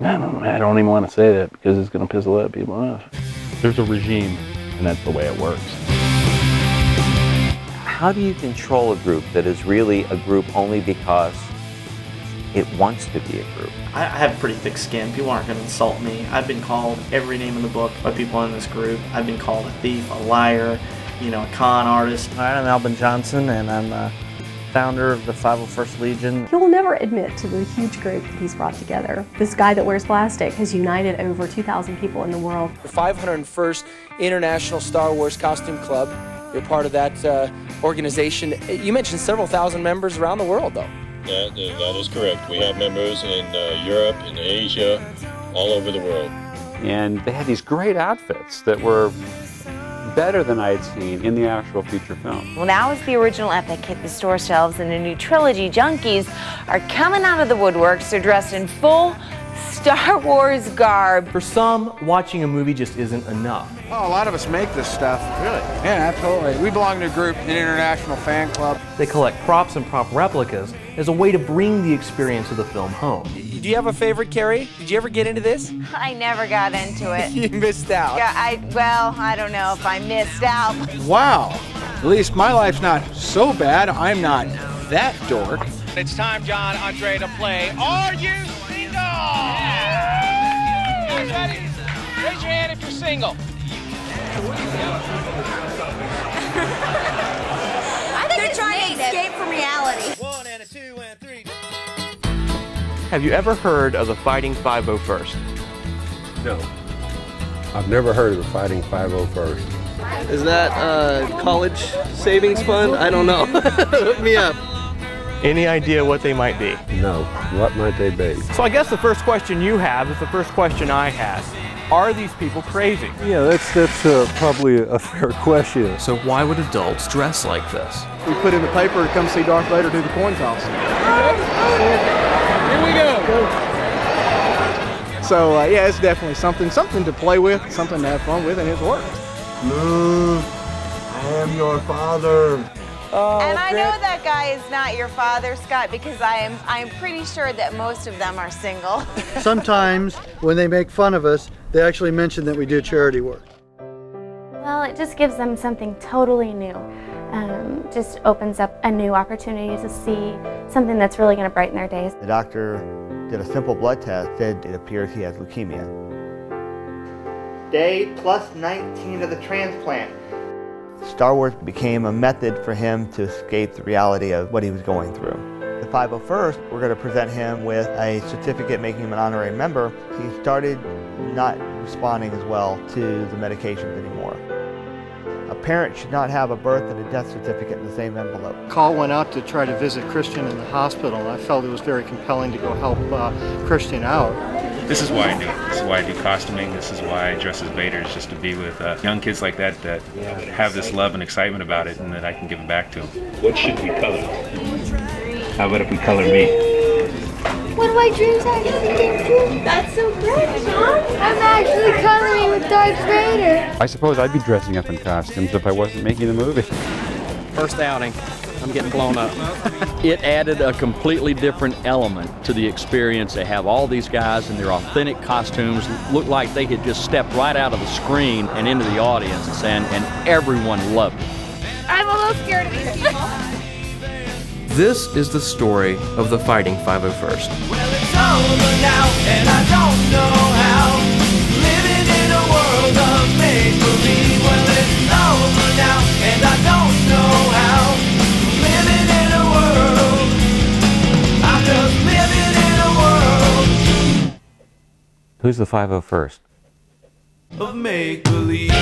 I don't even want to say that because it's going to piss a lot of people off. There's a regime, and that's the way it works. How do you control a group that is really a group only because it wants to be a group? I have pretty thick skin. People aren't going to insult me. I've been called every name in the book by people in this group. I've been called a thief, a liar, you know, a con artist. Hi, I'm Alvin Johnson, and I'm founder of the 501st Legion. He will never admit to the huge group that he's brought together. This guy that wears plastic has united over 2,000 people in the world. The 501st International Star Wars Costume Club. You're part of that organization. You mentioned several thousand members around the world, though. That is correct. We have members in Europe, in Asia, all over the world. And they had these great outfits that were better than I had seen in the actual feature film. Well, now as the original epic hit the store shelves in a new trilogy, junkies are coming out of the woodworks. They're dressed in full Star Wars garb. For some, watching a movie just isn't enough. Oh, a lot of us make this stuff. Really? Yeah, absolutely. We belong to a group, an international fan club. They collect props and prop replicas as a way to bring the experience of the film home. Do you have a favorite, Carrie? Did you ever get into this? I never got into it. You missed out. Yeah, well, I don't know if I missed out. Wow. At least my life's not so bad. I'm not that dork. It's time, John Andre, to play Are You Single? Guys ready? Raise your hand if you're single. I think they're trying to escape from reality. 1 and a 2 and 3. Have you ever heard of the Fighting 501st? No. I've never heard of the Fighting 501st. Is that college savings fund? I don't know. Hook me up. Any idea what they might be? No. What might they be? So I guess the first question you have is the first question I had. Are these people crazy? Yeah, that's probably a fair question. So why would adults dress like this? We put in the paper to come see Darth Vader do the coin toss. Here we go. So, yeah, it's definitely something to play with, something to have fun with, and it's worked. Luke, I am your father. And I know that guy is not your father, Scott, because I'm pretty sure that most of them are single. Sometimes when they make fun of us, they actually mention that we do charity work. Well, it just gives them something totally new. Just opens up a new opportunity to see something that's really going to brighten their days. The doctor did a simple blood test, said it appears he has leukemia. Day plus 19 of the transplant. Star Wars became a method for him to escape the reality of what he was going through. The 501st, we're going to present him with a certificate making him an honorary member. He started not responding as well to the medications anymore. A parent should not have a birth and a death certificate in the same envelope. Call went out to try to visit Christian in the hospital, and I felt it was very compelling to go help Christian out. This is why I do it. This is why I do costuming. This is why I dress as Vader, is just to be with young kids like that have this love and excitement about it, and that I can give it back to them. What should we color? How about if we color me? One of my dreams actually came true. That's so great, Sean. I'm actually coloring with Darth Vader. I suppose I'd be dressing up in costumes if I wasn't making the movie. First outing, I'm getting blown up. It added a completely different element to the experience. They have all these guys in their authentic costumes, look like they had just stepped right out of the screen and into the audience, and everyone loved it. I'm a little scared of these people. This is the story of the Fighting 501st. Well, it's over now, and I don't know how. Living in a world of make-believe. Well, it's over now, and I don't know how. Living in a world. I'm just living in a world. Who's the 501st? Of make-believe.